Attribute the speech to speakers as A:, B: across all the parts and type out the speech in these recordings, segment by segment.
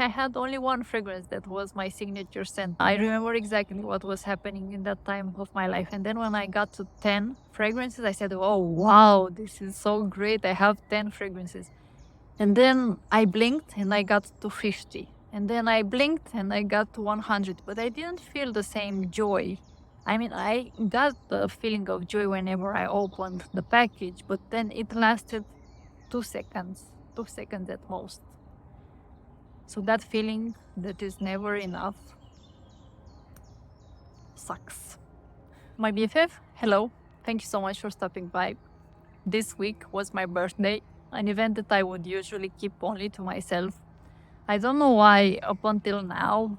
A: I had only one fragrance that was my signature scent. I remember exactly what was happening in that time of my life. And then when I got to 10 fragrances, I said, oh, wow, this is so great. I have 10 fragrances. And then I blinked and I got to 50. And then I blinked and I got to 100. But I didn't feel the same joy. I mean, I got the feeling of joy whenever I opened the package, but then it lasted 2 seconds at most. So that feeling that is never enough sucks. My BFF, hello. Thank you so much for stopping by. This week was my birthday, an event that I would usually keep only to myself. I don't know why up until now,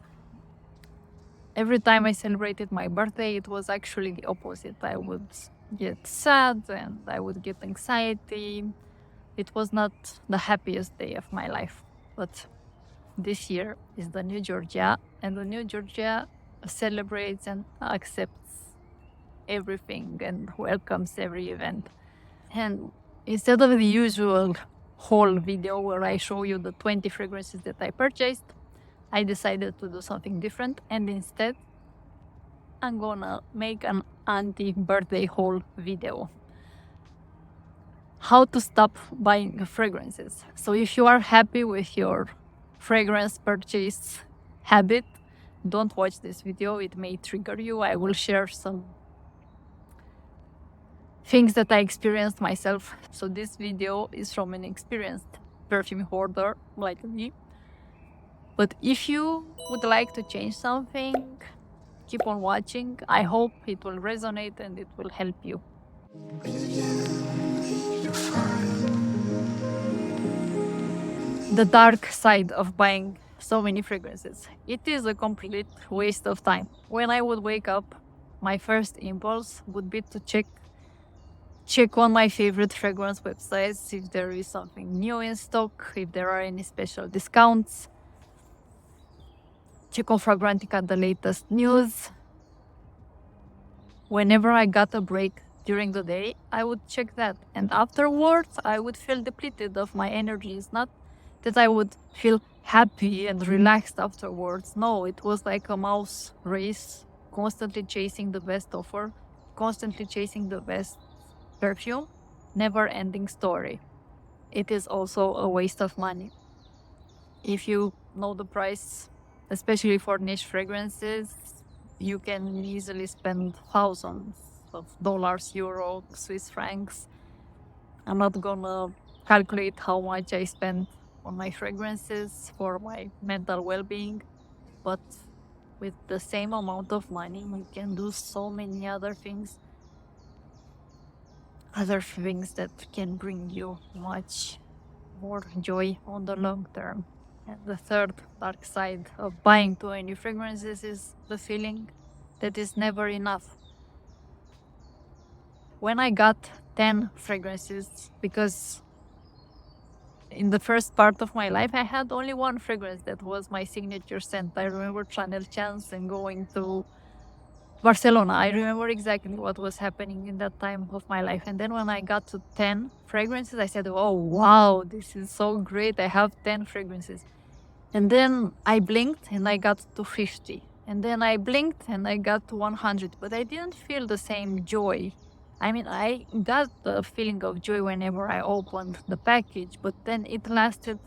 A: every time I celebrated my birthday, it was actually the opposite. I would get sad and I would get anxiety. It was not the happiest day of my life. But this year is the New Georgia, and the New Georgia celebrates and accepts everything and welcomes every event. And instead of the usual haul video where I show you the 20 fragrances that I purchased, I decided to do something different, and instead I'm gonna make an anti-birthday haul video. How to stop buying fragrances. So if you are happy with your fragrance purchase habit, don't watch this video. It may trigger you. I will share some things that I experienced myself. So this video is from an experienced perfume hoarder like me. But if you would like to change something, keep on watching. I hope it will resonate and it will help you. The dark side of buying so many fragrances. It is a complete waste of time. When I would wake up, my first impulse would be to check on my favorite fragrance websites if there is something new in stock, if there are any special discounts. Check on Fragrantica the latest news. Whenever I got a break during the day, I would check that. And afterwards, I would feel depleted of my energy. It's not that I would feel happy and relaxed afterwards. No, it was like a mouse race, constantly chasing the best offer, constantly chasing the best perfume, never-ending story. It is also a waste of money. If you know the price, especially for niche fragrances, you can easily spend thousands of dollars, euro, Swiss francs. I'm not gonna calculate how much I spend on my fragrances for my mental well-being, but with the same amount of money, you can do so many other things that can bring you much more joy on the long term. And the third dark side of buying too many fragrances is the feeling that is never enough. When I got 10 fragrances, because in the first part of my life, I had only one fragrance that was my signature scent. I remember Chanel Chance and going to Barcelona. I remember exactly what was happening in that time of my life. And then when I got to 10 fragrances, I said, oh, wow, this is so great. I have 10 fragrances. And then I blinked and I got to 50. And then I blinked and I got to 100. But I didn't feel the same joy. I mean, I got the feeling of joy whenever I opened the package, but then it lasted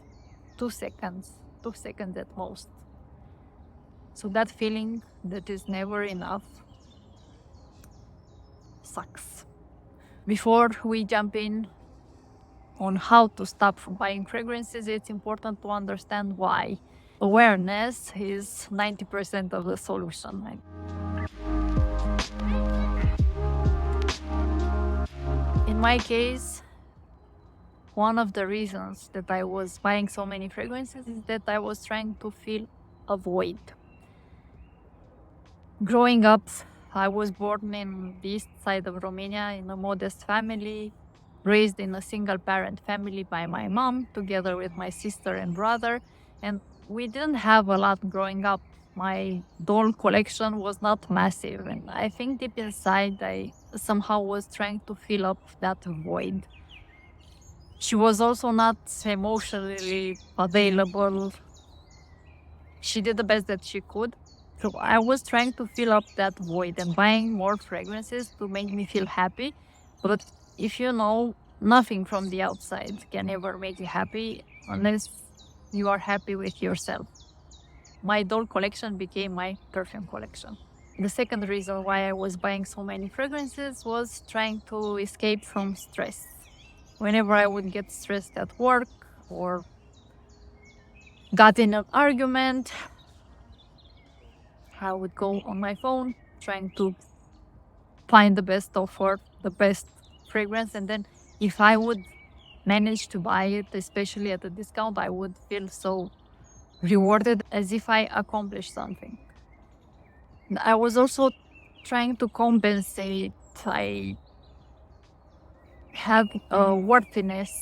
A: 2 seconds at most. So that feeling that is never enough sucks. Before we jump in on how to stop buying fragrances, it's important to understand why. Awareness is 90% of the solution. In my case, one of the reasons that I was buying so many fragrances is that I was trying to fill a void. Growing up, I was born in the east side of Romania in a modest family, raised in a single-parent family by my mom, together with my sister and brother, and we didn't have a lot growing up. My doll collection was not massive, and I think deep inside I somehow was trying to fill up that void. She was also not emotionally available she did the best that she could. So I was trying to fill up that void and buying more fragrances to make me feel happy. But if you know, nothing from the outside can ever make you happy unless you are happy with yourself. My doll collection became my perfume collection. The second reason why I was buying so many fragrances was trying to escape from stress. Whenever I would get stressed at work or got in an argument, I would go on my phone trying to find the best offer, the best fragrance, and then if I would manage to buy it, especially at a discount, I would feel so rewarded as if I accomplished something. I was also trying to compensate. I have a worthiness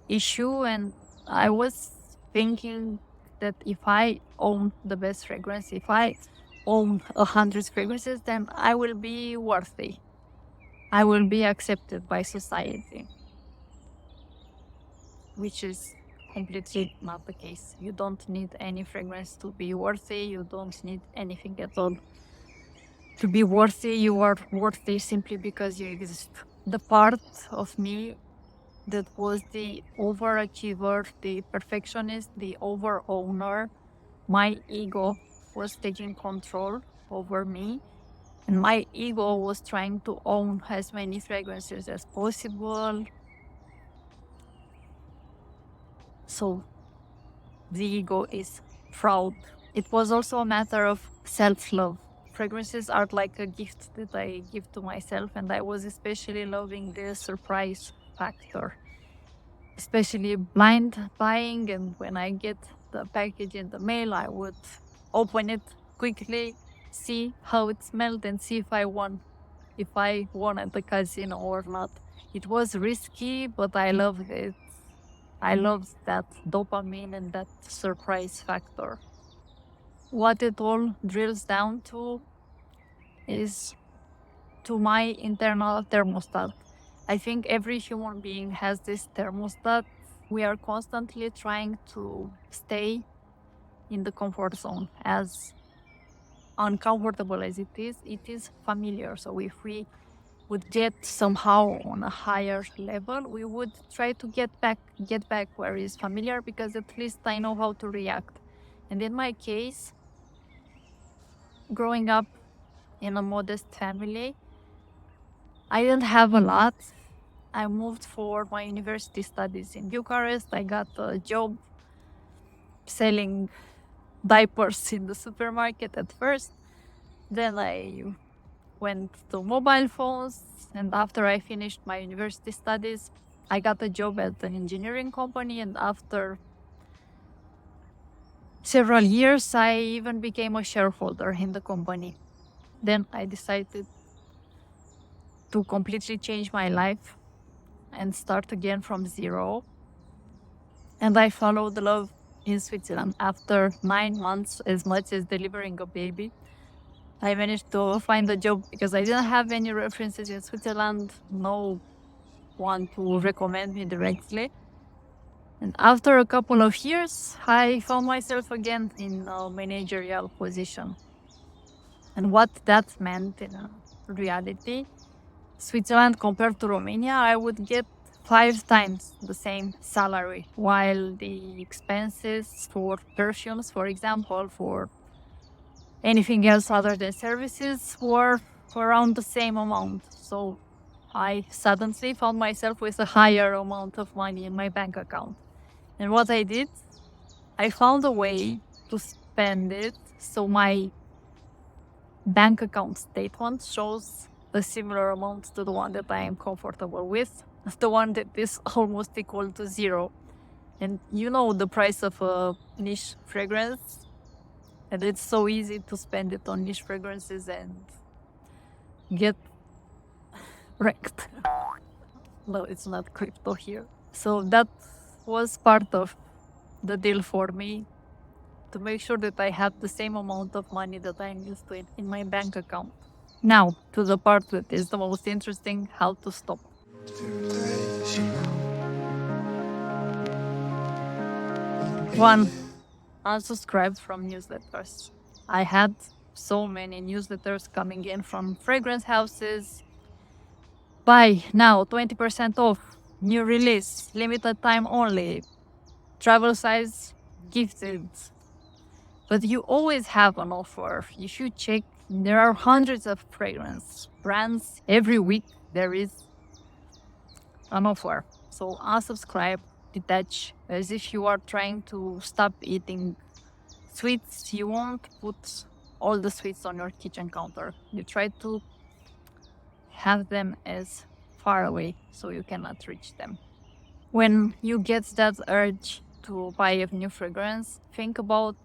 A: issue, and I was thinking that if I own the best fragrance, if I own 100 fragrances, then I will be worthy. I will be accepted by society, which is completely not the case. You don't need any fragrance to be worthy. You don't need anything at all to be worthy. You are worthy simply because you exist. The part of me that was the overachiever, the perfectionist, the over-owner, my ego was taking control over me. And my ego was trying to own as many fragrances as possible. So the ego is proud. It was also a matter of self-love. Fragrances are like a gift that I give to myself, and I was especially loving the surprise factor. Especially blind buying, and when I get the package in the mail, I would open it quickly, see how it smelled, and see if I won at the casino or not. It was risky, but I loved it. I loved that dopamine and that surprise factor. What it all drills down to is to my internal thermostat. I think every human being has this thermostat. We are constantly trying to stay in the comfort zone. As uncomfortable as it is familiar. So if we would get somehow on a higher level, we would try to get back where is familiar, because at least I know how to react. And in my case, growing up in a modest family, I didn't have a lot. I moved for my university studies in Bucharest. I got a job selling diapers in the supermarket at first. Then I went to mobile phones, and after I finished my university studies, I got a job at an engineering company, and after several years, I even became a shareholder in the company. Then I decided to completely change my life and start again from zero. And I followed love in Switzerland. After 9 months, as much as delivering a baby, I managed to find a job because I didn't have any references in Switzerland, no one to recommend me directly. And after a couple of years, I found myself again in a managerial position. And what that meant in reality, Switzerland compared to Romania, I would get 5 times the same salary, while the expenses for perfumes, for example, for anything else other than services, were around the same amount. So I suddenly found myself with a higher amount of money in my bank account. And what I did, I found a way to spend it so my bank account statement shows a similar amount to the one that I am comfortable with, the one that is almost equal to zero. And you know the price of a niche fragrance, and it's so easy to spend it on niche fragrances and get wrecked. No, it's not crypto here. So that was part of the deal for me, to make sure that I have the same amount of money that I'm used to in my bank account. Now, to the part that is the most interesting, how to stop. One, unsubscribed from newsletters. I had so many newsletters coming in from fragrance houses. Buy now, 20% off, new release, limited time only, travel size gifted. But you always have an offer. You should check. There are hundreds of fragrance brands. Every week there is an offer. So unsubscribe, detach, as if you are trying to stop eating sweets. You won't put all the sweets on your kitchen counter. You try to have them as far away so you cannot reach them. When you get that urge to buy a new fragrance, think about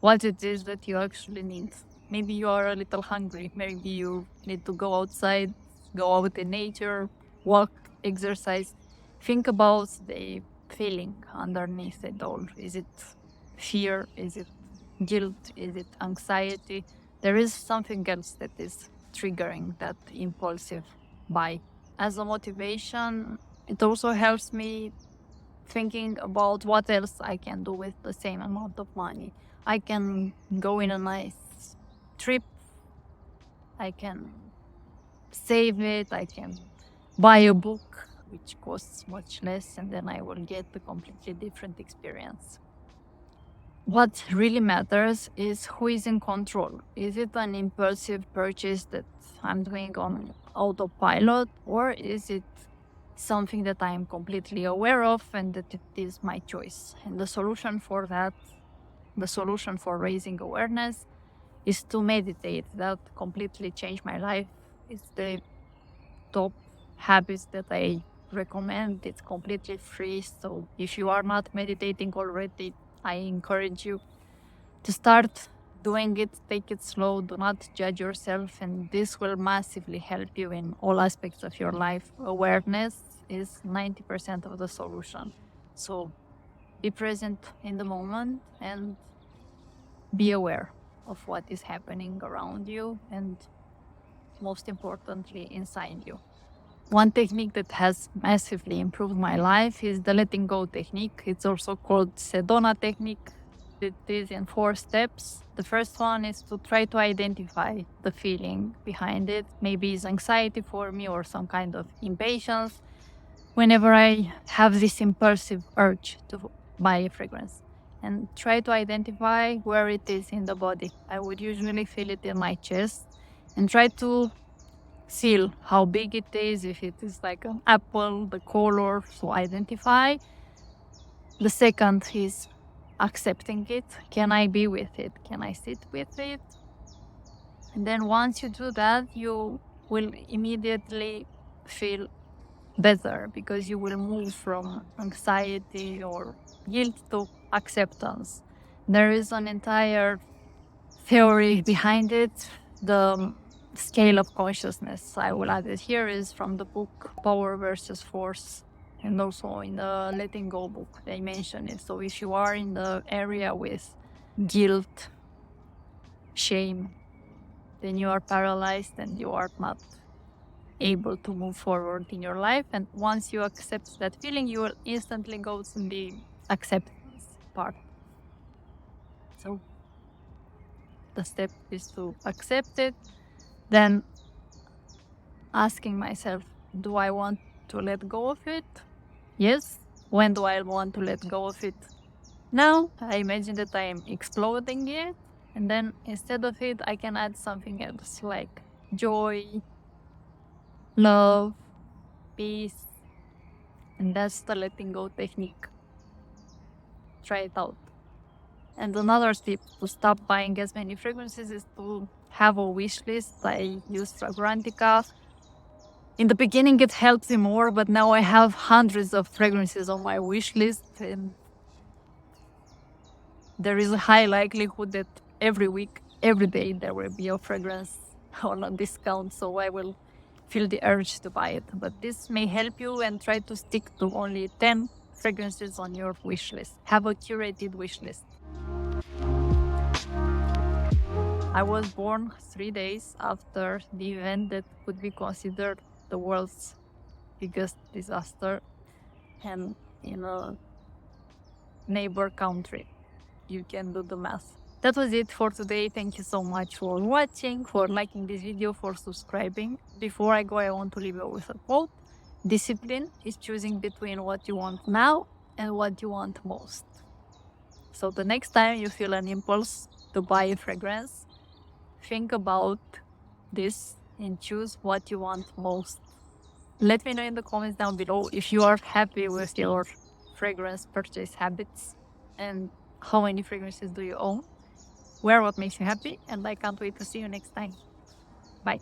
A: what it is that you actually need. Maybe you are a little hungry. Maybe you need to go outside, go out in nature, walk, exercise. Think about the feeling underneath it all. Is it fear? Is it guilt? Is it anxiety? There is something else that is triggering that impulsive buy. As a motivation, it also helps me thinking about what else I can do with the same amount of money. I can go in a nice trip. I can save it. I can buy a book, which costs much less, and then I will get a completely different experience. What really matters is who is in control. Is it an impulsive purchase that I'm doing on autopilot, or is it something that I am completely aware of and that it is my choice? And the solution for that, the solution for raising awareness, is to meditate. That completely changed my life. It's the top habits that I recommend. It's completely free. So if you are not meditating already, I encourage you to start doing it. Take it slow. Do not judge yourself. And this will massively help you in all aspects of your life. Awareness is 90% of the solution. So be present in the moment and be aware of what is happening around you and, most importantly, inside you. One technique that has massively improved my life is the letting go technique. It's also called Sedona technique. It is in 4 steps. The first one is to try to identify the feeling behind it. Maybe it's anxiety for me or some kind of impatience whenever I have this impulsive urge to buy a fragrance. And try to identify where it is in the body. I would usually feel it in my chest and try to feel how big it is, if it is like an apple, the color, so identify. The second is accepting it. Can I be with it? Can I sit with it? And then once you do that, you will immediately feel better because you will move from anxiety or guilt to acceptance. There is an entire theory behind it. The scale of consciousness, I will add it here, is from the book Power versus Force, and also in the Letting Go book they mention it. So if you are in the area with guilt, shame, then you are paralyzed and you are not able to move forward in your life. And once you accept that feeling, you will instantly go to the acceptance part. So the step is to accept it, then asking myself, do I want to let go of it? Yes. When do I want to let go of it? Now I imagine that I am exploding it, and then instead of it I can add something else like joy, love, peace. And that's the letting go technique. Try it out. And another tip to stop buying as many fragrances is to have a wish list. I use Fragrantica. In the beginning it helped me more, but now I have hundreds of fragrances on my wish list, and there is a high likelihood that every week, every day, there will be a fragrance on a discount, so I will feel the urge to buy it. But this may help you, and try to stick to only 10 fragrances on your wish list. Have a curated wish list. I was born 3 days after the event that could be considered the world's biggest disaster, and in a neighbor country. you can do the math. That was it for today. Thank you so much for watching, for liking this video, for subscribing. Before I go, I want to leave you with a quote. Discipline is choosing between what you want now and what you want most. So the next time you feel an impulse to buy a fragrance, think about this and choose what you want most. Let me know in the comments down below if you are happy with your fragrance purchase habits and how many fragrances do you own. Wear what makes you happy, and I can't wait to see you next time. Bye.